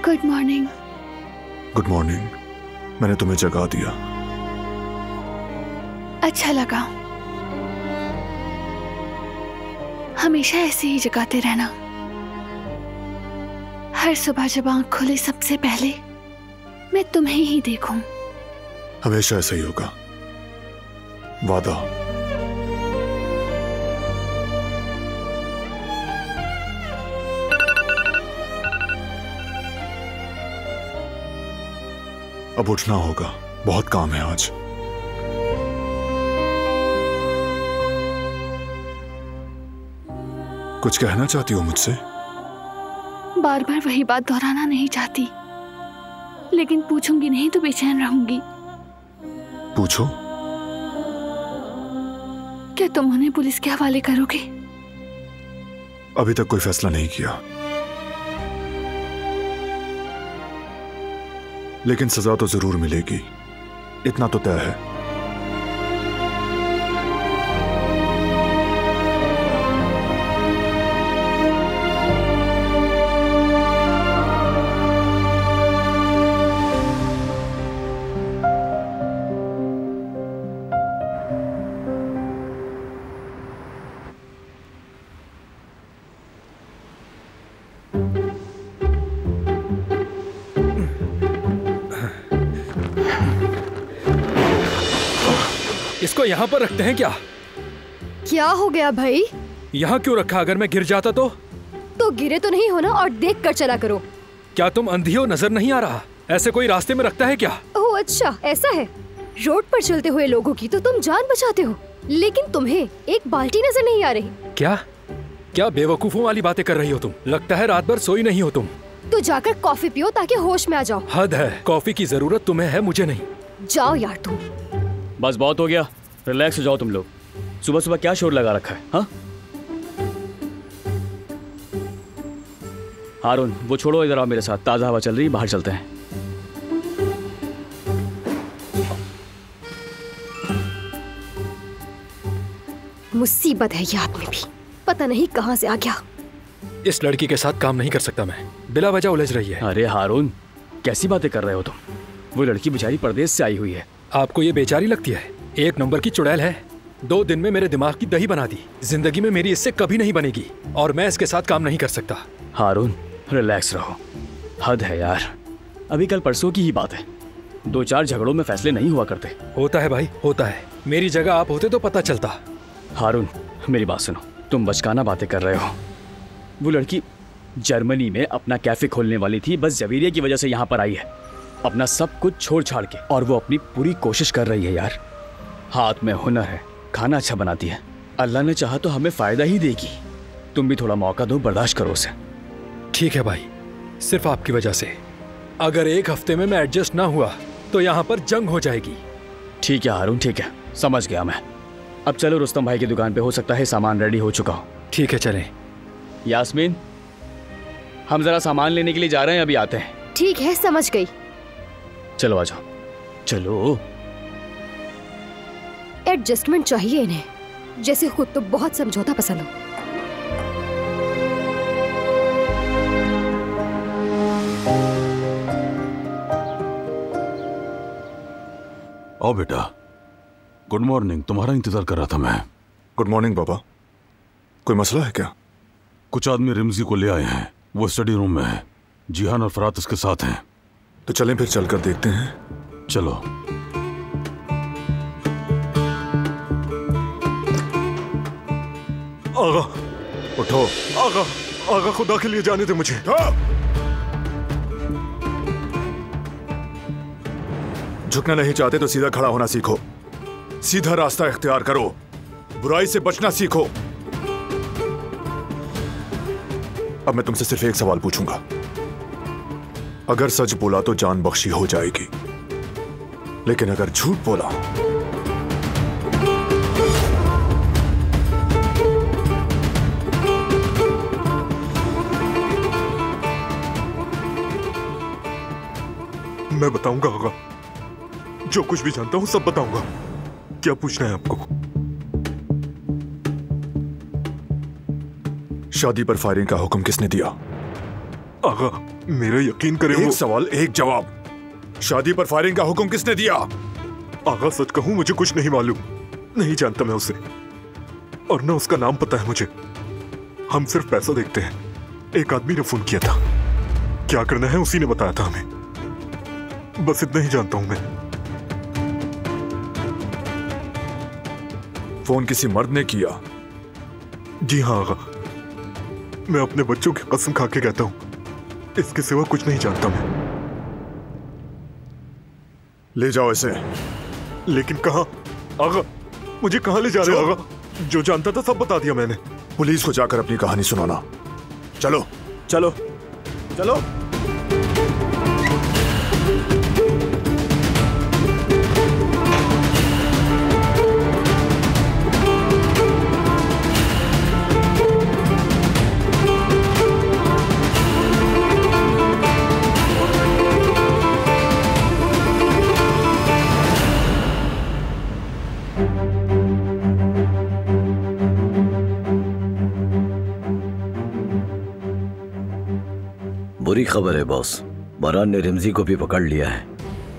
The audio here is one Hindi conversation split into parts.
Good morning. Good morning. मैंने तुम्हें जगा दिया। अच्छा लगा। हमेशा ऐसे ही जगाते रहना। हर सुबह जब आंख खुले सबसे पहले मैं तुम्हें ही देखूं। हमेशा ऐसा ही होगा, वादा। अब उठना होगा, बहुत काम है आज। कुछ कहना चाहती हो मुझसे? बार बार वही बात दोहराना नहीं चाहती, लेकिन पूछूंगी नहीं तो बेचैन रहूंगी। पूछो। क्या तुम उन्हें पुलिस के हवाले करोगे? अभी तक कोई फैसला नहीं किया, लेकिन सजा तो जरूर मिलेगी, इतना तो तय है। इसको यहाँ पर रखते हैं क्या? क्या हो गया भाई? यहाँ क्यों रखा? अगर मैं गिर जाता तो गिरे तो नहीं हो ना, और देख कर चला करो। क्या तुम अंधी हो, नजर नहीं आ रहा? ऐसे कोई रास्ते में रखता है क्या? ओह अच्छा, ऐसा है। रोड पर चलते हुए लोगों की तो तुम जान बचाते हो, लेकिन तुम्हें एक बाल्टी नजर नहीं आ रही। क्या क्या बेवकूफों वाली बातें कर रही हो तुम? लगता है रात भर सोई नहीं हो तुम। तो जाकर कॉफी पियो ताकि होश में आ जाओ। हद है, कॉफी की जरूरत तुम्हें है, मुझे नहीं। जाओ यार तुम। बस बहुत हो गया, रिलैक्स हो जाओ तुम लोग। सुबह सुबह क्या शोर लगा रखा है? हाँ हारून, वो छोड़ो, इधर आओ मेरे साथ। ताजा हवा चल रही है, बाहर चलते हैं। मुसीबत है ये आदमी भी, पता नहीं कहां से आ गया। इस लड़की के साथ काम नहीं कर सकता मैं, बिला वजह उलझ रही है। अरे हारून, कैसी बातें कर रहे हो तुम? वो लड़की बेचारी परदेश से आई हुई है। आपको ये बेचारी लगती है? एक नंबर की चुड़ैल है। 2 दिन में मेरे दिमाग की दही बना दी। जिंदगी में मेरी इससे कभी नहीं बनेगी, और मैं इसके साथ काम नहीं कर सकता। हारून रिलैक्स रहो, हद है यार। अभी कल परसों की ही बात है, 2-4 झगड़ों में फैसले नहीं हुआ करते। होता है भाई, होता है। मेरी जगह आप होते तो पता चलता। हारून मेरी बात सुनो, तुम बचकाना बातें कर रहे हो। वो लड़की जर्मनी में अपना कैफे खोलने वाली थी, बस जवीरिया की वजह से यहाँ पर आई है, अपना सब कुछ छोड़ छाड़ के। और वो अपनी पूरी कोशिश कर रही है यार। हाथ में हुनर है, खाना अच्छा बनाती है। अल्लाह ने चाहा तो हमें फायदा ही देगी। तुम भी थोड़ा मौका दो, बर्दाश्त करो उसे। ठीक है भाई, सिर्फ आपकी वजह से। अगर 1 हफ्ते में मैं एडजस्ट ना हुआ तो यहाँ पर जंग हो जाएगी। ठीक है हारून, ठीक है, समझ गया मैं। अब चलो रुस्तम भाई की दुकान पे, हो सकता है सामान रेडी हो चुका हो। ठीक है चलें। यास्मीन, हम जरा सामान लेने के लिए जा रहे हैं, अभी आते हैं। ठीक है, समझ गई। चलो आ जाओ, चलो। एडजस्टमेंट चाहिए इन्हें, जैसे खुद तो बहुत समझौता पसंद हो। आओ बेटा। गुड मॉर्निंग, तुम्हारा इंतजार कर रहा था मैं। गुड मॉर्निंग बाबा। कोई मसला है क्या? कुछ आदमी रिमजी को ले आए हैं, वो स्टडी रूम में है। जिहान और फरात उसके साथ हैं। तो चलें फिर, चलकर देखते हैं। चलो। आगा उठो। आगा, आगा खुदा के लिए जाने दे मुझे। झुकना नहीं चाहते तो सीधा खड़ा होना सीखो। सीधा रास्ता इख्तियार करो, बुराई से बचना सीखो। अब मैं तुमसे सिर्फ एक सवाल पूछूंगा। अगर सच बोला तो जान बख्शी हो जाएगी, लेकिन अगर झूठ बोला मैं बताऊंगा। आगा, जो कुछ भी जानता हूं सब बताऊंगा। क्या पूछना है आपको? शादी पर फायरिंग का हुक्म किसने दिया? आगा, मेरा यकीन करें। एक सवाल एक जवाब। शादी पर फायरिंग का हुक्म किसने दिया? आगा सच कहूं मुझे कुछ नहीं मालूम, नहीं जानता मैं उसे, और न उसका नाम पता है मुझे। हम सिर्फ पैसा देखते हैं। एक आदमी ने फोन किया था, क्या करना है उसी ने बताया था हमें। बस इतना ही जानता हूं मैं। फोन किसी मर्द ने किया? जी हाँ आगा, मैं अपने बच्चों की कसम खा के कहता हूं, इसके सिवा कुछ नहीं जानता मैं। ले जाओ इसे। लेकिन कहां? आगा, मुझे कहां ले जा रहे हो? आगा, जो जानता था सब बता दिया मैंने। पुलिस को जाकर अपनी कहानी सुनाना। चलो चलो चलो। बुरी खबर है बॉस, बारान ने रिमजी को भी पकड़ लिया है।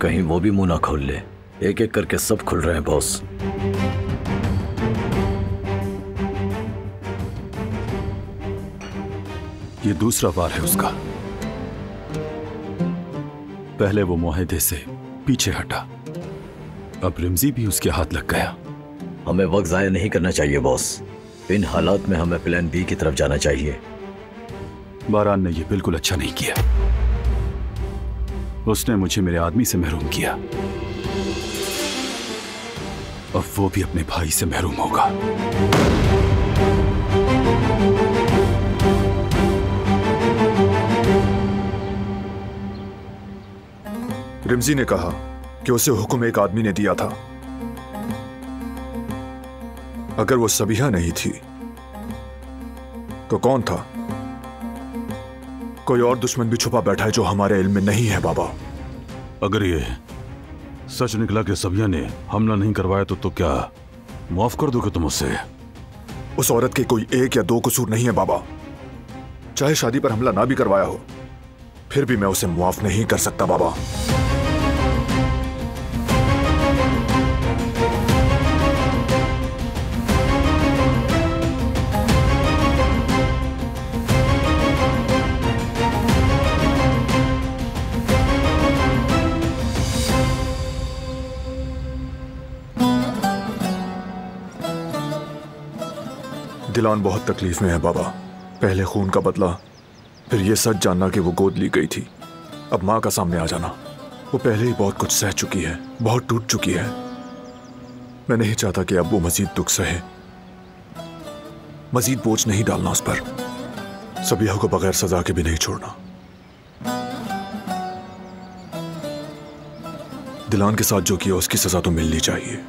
कहीं वो भी मुंह ना खोल ले। एक एक करके सब खुल रहे हैं बॉस। ये दूसरा वार है उसका। पहले वो मुआहदे से पीछे हटा, अब रिमजी भी उसके हाथ लग गया। हमें वक्त जाया नहीं करना चाहिए बॉस। इन हालात में हमें प्लान बी की तरफ जाना चाहिए। बारान ने यह बिल्कुल अच्छा नहीं किया। उसने मुझे मेरे आदमी से महरूम किया, अब वो भी अपने भाई से महरूम होगा। रिमजी ने कहा कि उसे हुक्म एक आदमी ने दिया था। अगर वो सबिहा नहीं थी तो कौन था? कोई और दुश्मन भी छुपा बैठा है जो हमारे इल्म में नहीं है बाबा। अगर ये सच निकला कि सबिया ने हमला नहीं करवाया तो क्या माफ कर दोगे तुम उसे? उस औरत के कोई एक या दो कसूर नहीं है बाबा। चाहे शादी पर हमला ना भी करवाया हो, फिर भी मैं उसे माफ नहीं कर सकता बाबा। दिलान बहुत तकलीफ में है बाबा। पहले खून का बदला, फिर यह सच जानना कि वो गोद ली गई थी, अब मां का सामने आ जाना। वो पहले ही बहुत कुछ सह चुकी है, बहुत टूट चुकी है। मैं नहीं चाहता कि अब वो मजीद दुख सहे, मजीद बोझ नहीं डालना उस पर। सबिहा को बगैर सजा के भी नहीं छोड़ना। दिलान के साथ जो किया उसकी सजा तो मिलनी चाहिए।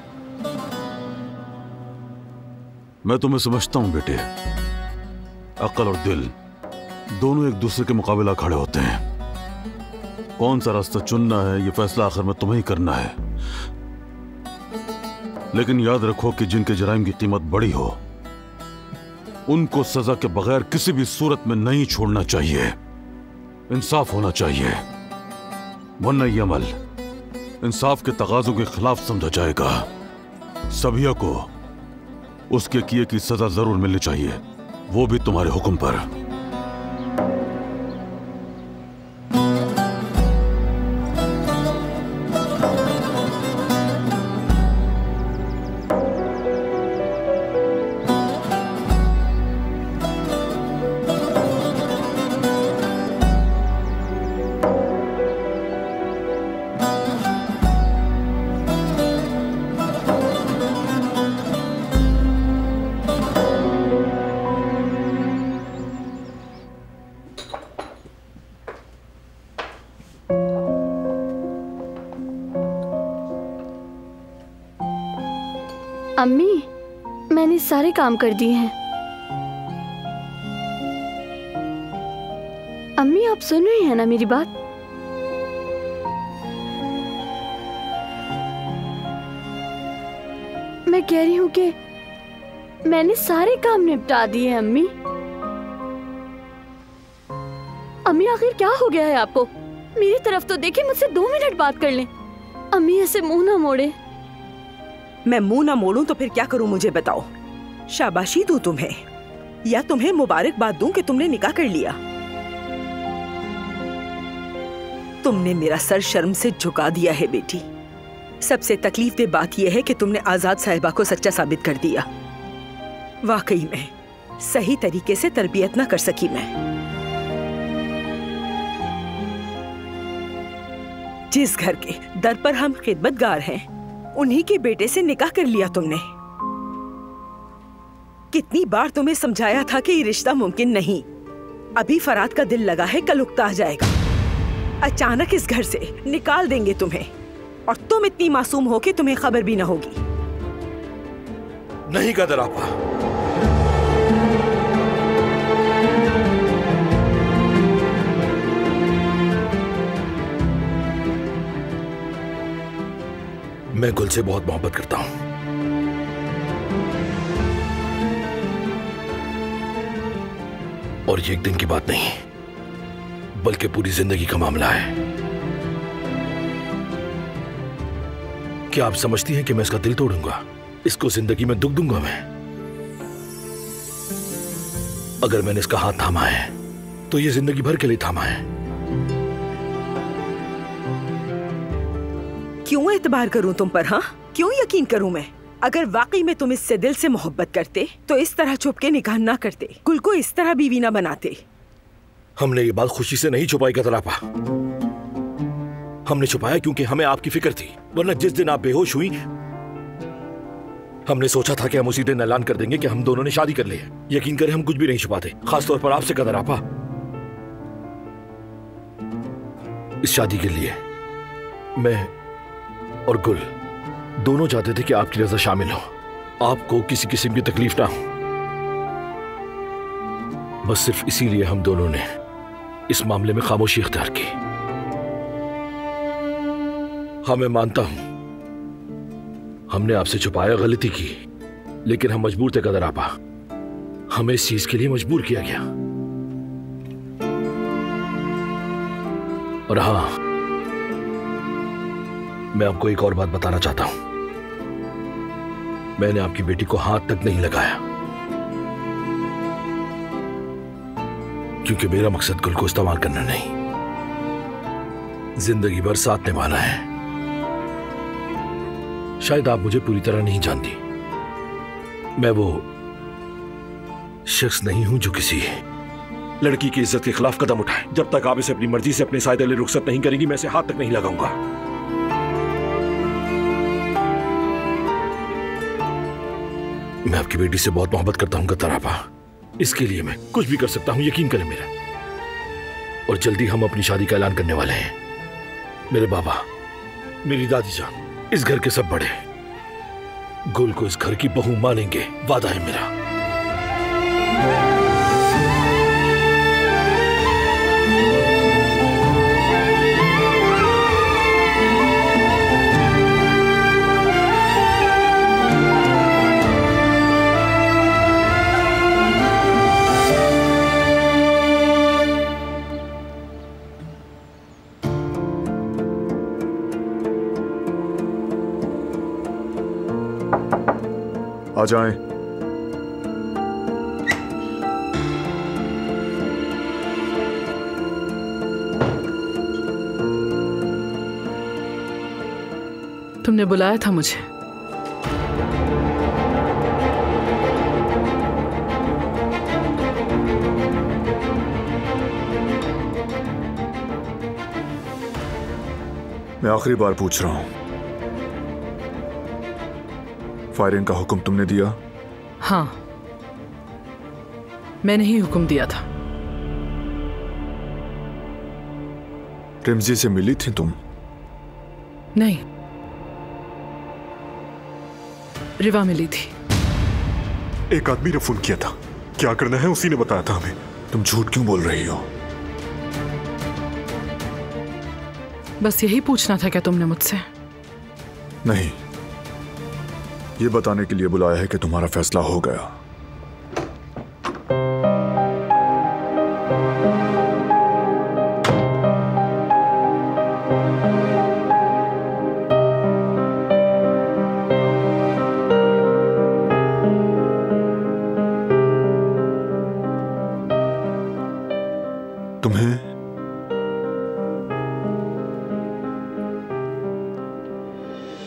मैं तुम्हें समझता हूं बेटे। अक्ल और दिल दोनों एक दूसरे के मुकाबला खड़े होते हैं। कौन सा रास्ता चुनना है ये फैसला आखिर में तुम्हें ही करना है। लेकिन याद रखो कि जिनके जराइम की कीमत बड़ी हो, उनको सजा के बगैर किसी भी सूरत में नहीं छोड़ना चाहिए। इंसाफ होना चाहिए, वरना यह अमल इंसाफ के तकाजों के खिलाफ समझा जाएगा। सबिया को उसके किए की सजा जरूर मिलनी चाहिए, वो भी तुम्हारे हुक्म पर। अम्मी, मैंने सारे काम कर दिए हैं। अम्मी, आप सुन रही हैं ना मेरी बात? मैं कह रही हूं कि मैंने सारे काम निपटा दिए हैं अम्मी। अम्मी आखिर क्या हो गया है आपको? मेरी तरफ तो देखिए, मुझसे 2 मिनट बात कर लें। अम्मी ऐसे मुंह ना मोड़े। मैं मुंह ना मोड़ूं तो फिर क्या करूं, मुझे बताओ। शाबाशी दूं तुम्हें या तुम्हें मुबारकबाद दूं कि तुमने निकाह कर लिया? तुमने मेरा सर शर्म से झुका दिया है बेटी। सबसे तकलीफ दह बात यह है कि तुमने आजाद साहिबा को सच्चा साबित कर दिया। वाकई में सही तरीके से तरबियत ना कर सकी मैं। जिस घर के दर पर हम खिदमतगार हैं, उन्हीं के बेटे से निकाह कर लिया तुमने। कितनी बार तुम्हें समझाया था कि ये रिश्ता मुमकिन नहीं। अभी फराद का दिल लगा है, कल उकता आ जाएगा। अचानक इस घर से निकाल देंगे तुम्हें, और तुम इतनी मासूम हो कि तुम्हें खबर भी ना होगी। नहीं कदर आपा, मैं गुल से बहुत मोहब्बत करता हूं। और ये एक दिन की बात नहीं, बल्कि पूरी जिंदगी का मामला है। क्या आप समझती हैं कि मैं इसका दिल तोड़ूंगा? इसको जिंदगी में दुख दूंगा मैं? अगर मैंने इसका हाथ थामा है तो ये जिंदगी भर के लिए थामा है। क्यों एतबार करूं तुम पर? हाँ, क्यों यकीन करूं मैं? अगर वाकई में तुम इससे दिल से मोहब्बत करते तो इस तरह छुप के निकाह ना करते, गुल को इस तरह बीवी ना बनाते। हमने ये बात खुशी से नहीं छुपाई कतरापा। हमने छुपाया क्योंकि हमें आपकी फिक्र थी। वरना जिस दिन आप बेहोश हुई, हमने सोचा था कि हम उसी दिन ऐलान कर देंगे कि हम दोनों ने शादी कर ली है। यकीन करें, हम कुछ भी नहीं छुपाते, खासतौर पर आपसे कतरापा। इस शादी के लिए मैं और गुल दोनों चाहते थे कि आपकी रजा शामिल हो, आपको किसी किस्म की तकलीफ ना हो। बस सिर्फ इसीलिए हम दोनों ने इस मामले में खामोशी इख्तियार की। हाँ, मैं मानता हूं हमने आपसे छुपाया, गलती की, लेकिन हम मजबूर थे कदरापा। हमें इस चीज के लिए मजबूर किया गया। और हाँ, मैं आपको एक और बात बताना चाहता हूं। मैंने आपकी बेटी को हाथ तक नहीं लगाया, क्योंकि मेरा मकसद गुल को इस्तेमाल करना नहीं, जिंदगी भर साथ निभाना है। शायद आप मुझे पूरी तरह नहीं जानती। मैं वो शख्स नहीं हूं जो किसी लड़की की इज्जत के खिलाफ कदम उठाए। जब तक आप इसे अपनी मर्जी से अपने साइड ले रुखसत नहीं करेंगी, मैं इसे हाथ तक नहीं लगाऊंगा। मैं आपकी बेटी से बहुत मोहब्बत करता हूं कतरापा। इसके लिए मैं कुछ भी कर सकता हूं, यकीन करें मेरा। और जल्दी हम अपनी शादी का ऐलान करने वाले हैं। मेरे बाबा, मेरी दादी जान, इस घर के सब बड़े गुल को इस घर की बहू मानेंगे, वादा है मेरा। आ जाएं। तुमने बुलाया था मुझे। मैं आखिरी बार पूछ रहा हूं, फायरिंग का हुक्म तुमने दिया? हाँ, मैंने ही हुक्म दिया था। रिमजी से मिली थी तुम? नहीं, रिवा मिली थी। एक आदमी ने फोन किया था, क्या करना है उसी ने बताया था हमें। तुम झूठ क्यों बोल रही हो? बस यही पूछना था क्या तुमने मुझसे? नहीं, ये बताने के लिए बुलाया है कि तुम्हारा फैसला हो गया।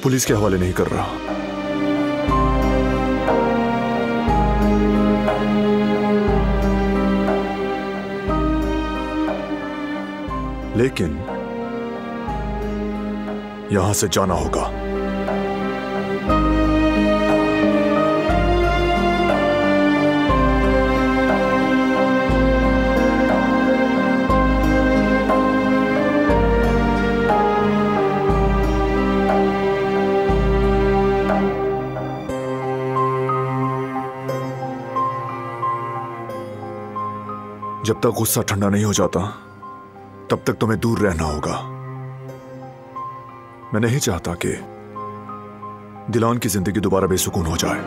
पुलिस के हवाले नहीं कर रहा। लेकिन यहां से जाना होगा। जब तक गुस्सा ठंडा नहीं हो जाता तब तक तुम्हें दूर रहना होगा। मैं नहीं चाहता कि दिलान की जिंदगी दोबारा बेसुकून हो जाए।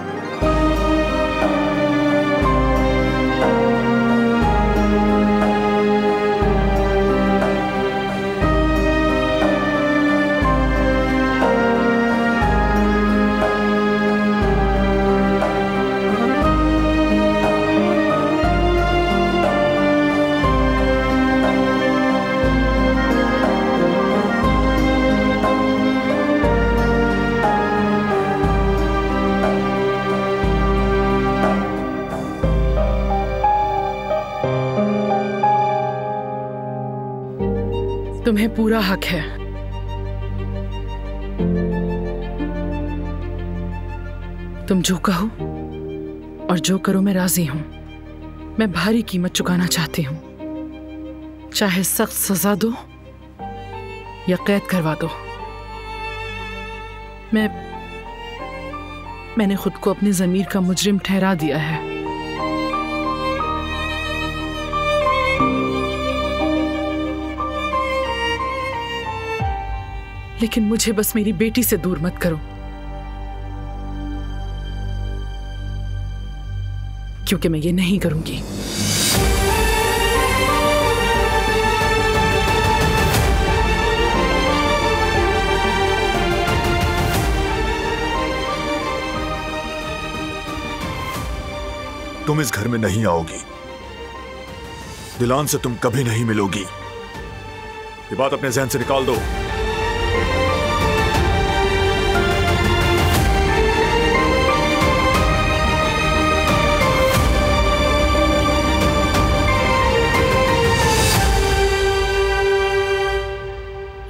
तुम्हें पूरा हक है। तुम जो कहो और जो करो मैं राजी हूं। मैं भारी कीमत चुकाना चाहती हूं, चाहे सख्त सजा दो या कैद करवा दो। मैंने खुद को अपनी ज़मीर का मुजरिम ठहरा दिया है। लेकिन मुझे बस मेरी बेटी से दूर मत करो, क्योंकि मैं ये नहीं करूंगी। तुम इस घर में नहीं आओगी, दिलान से तुम कभी नहीं मिलोगी। ये बात अपने जहन से निकाल दो।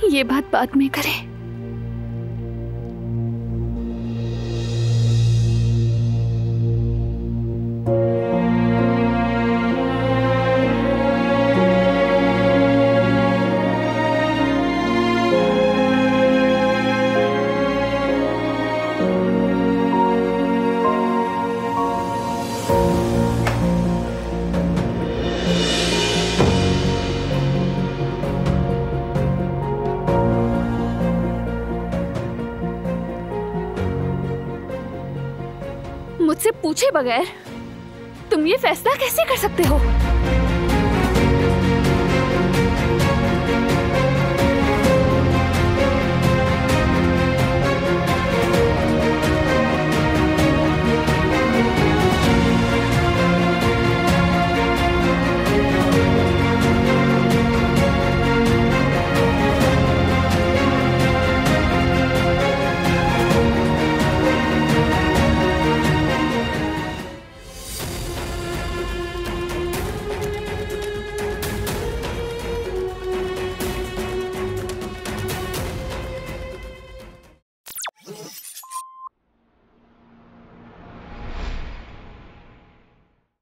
ये बात बाद में करें। मुझसे पूछे बगैर तुम ये फैसला कैसे कर सकते हो?